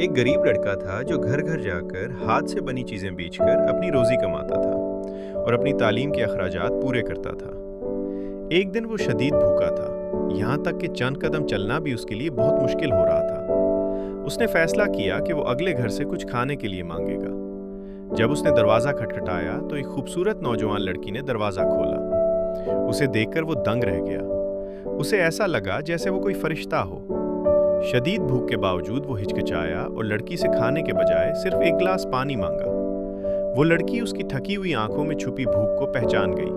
एक गरीब लड़का था जो घर घर जाकर हाथ से बनी चीजें बेचकर अपनी रोजी कमाता था और अपनी तालीम के अखराजात पूरे करता था। एक दिन वो शदीद भूखा था, यहाँ तक कि चंद कदम चलना भी उसके लिए बहुत मुश्किल हो रहा था। उसने फैसला किया कि वो अगले घर से कुछ खाने के लिए मांगेगा। जब उसने दरवाजा खटखटाया तो एक खूबसूरत नौजवान लड़की ने दरवाजा खोला। उसे देखकर वो दंग रह गया। उसे ऐसा लगा जैसे वो कोई फरिश्ता हो। शदीद भूख के बावजूद वो हिचकिचाया और लड़की से खाने के बजाय सिर्फ एक गिलास पानी मांगा। वो लड़की उसकी थकी हुई आंखों में छुपी भूख को पहचान गई।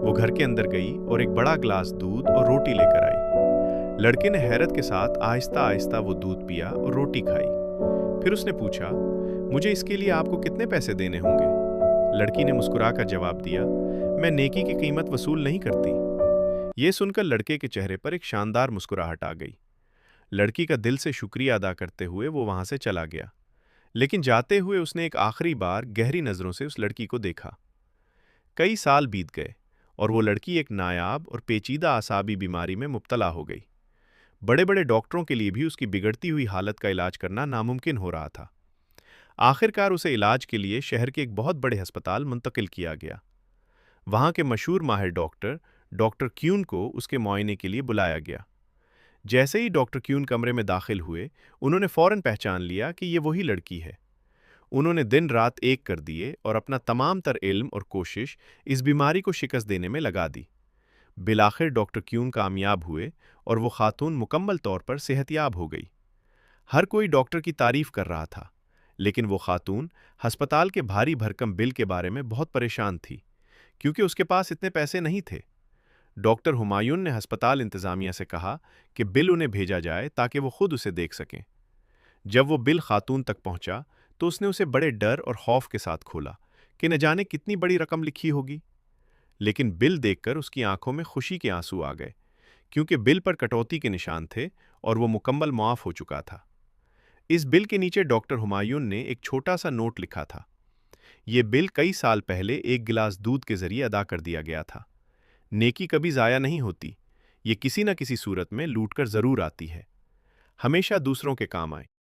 वो घर के अंदर गई और एक बड़ा गिलास दूध और रोटी लेकर आई। लड़के ने हैरत के साथ आहिस्ता आहिस्ता वो दूध पिया और रोटी खाई। फिर उसने पूछा, मुझे इसके लिए आपको कितने पैसे देने होंगे? लड़की ने मुस्कुराकर जवाब दिया, मैं नेकी की कीमत वसूल नहीं करती। ये सुनकर लड़के के चेहरे पर एक शानदार मुस्कुराहट आ गई। लड़की का दिल से शुक्रिया अदा करते हुए वो वहां से चला गया। लेकिन जाते हुए उसने एक आखिरी बार गहरी नजरों से उस लड़की को देखा। कई साल बीत गए और वो लड़की एक नायाब और पेचीदा आसाबी बीमारी में मुब्तला हो गई। बड़े बड़े डॉक्टरों के लिए भी उसकी बिगड़ती हुई हालत का इलाज करना नामुमकिन हो रहा था। आखिरकार उसे इलाज के लिए शहर के एक बहुत बड़े अस्पताल मुंतकिल किया गया। वहां के मशहूर माहिर डॉक्टर डॉक्टर क्यून को उसके मुआयने के लिए बुलाया गया। जैसे ही डॉक्टर क्यून कमरे में दाखिल हुए, उन्होंने फौरन पहचान लिया कि ये वही लड़की है। उन्होंने दिन रात एक कर दिए और अपना तमाम तर इल्म और कोशिश इस बीमारी को शिकस्त देने में लगा दी। बिलाखिर डॉक्टर क्यून कामयाब हुए और वो खातून मुकम्मल तौर पर सेहतयाब हो गई। हर कोई डॉक्टर की तारीफ कर रहा था, लेकिन वो खातून हस्पताल के भारी भरकम बिल के बारे में बहुत परेशान थी, क्योंकि उसके पास इतने पैसे नहीं थे। डॉक्टर हुमायूं ने अस्पताल इंतजामिया से कहा कि बिल उन्हें भेजा जाए ताकि वो खुद उसे देख सकें। जब वो बिल खातून तक पहुंचा तो उसने उसे बड़े डर और खौफ के साथ खोला कि न जाने कितनी बड़ी रकम लिखी होगी। लेकिन बिल देखकर उसकी आंखों में खुशी के आंसू आ गए, क्योंकि बिल पर कटौती के निशान थे और वो मुकम्मल मुआफ हो चुका था। इस बिल के नीचे डॉक्टर हुमायूं ने एक छोटा सा नोट लिखा था। ये बिल कई साल पहले एक गिलास दूध के जरिए अदा कर दिया गया था। नेकी कभी ज़ाया नहीं होती, ये किसी न किसी सूरत में लूट कर ज़रूर आती है। हमेशा दूसरों के काम आए।